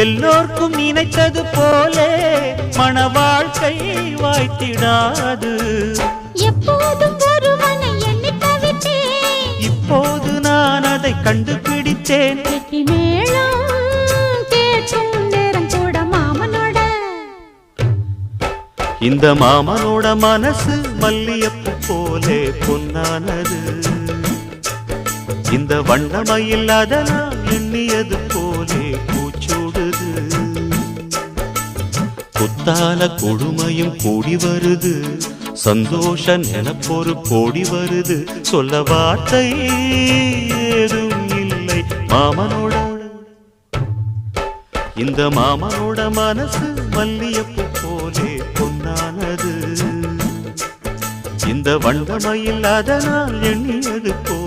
எல்லோர்க்கும் நினைத்தது போலே மன வாழ்க்கை வாய்த்திடாது. எப்போதும் ஒருவனை எண்ணி தவித்தேன், இப்போது நான் அதை கண்டுபிடித்தேன். கெட்டி மேளம் கேட்கும் நேரம் கூட மாமனோட. இந்த மாமனோட மனசு மல்லியப்பு போலே பொன்னானது. இந்த வண்ணமயில் அதனால் எண்ணியது போலே பூச்சூடுது. புத்தால கொடுமையும் கூடி வருது, சந்தோஷ நினப்பொரு கோடி வருது. சொல்ல வார்த்தை ஏதும் இல்லை மாமனோட. இந்த மாமனோட மனசு மல்லியப்பு போலே பொன்னானது. இந்த வண்ணமயில் அதனால் எண்ணியது போ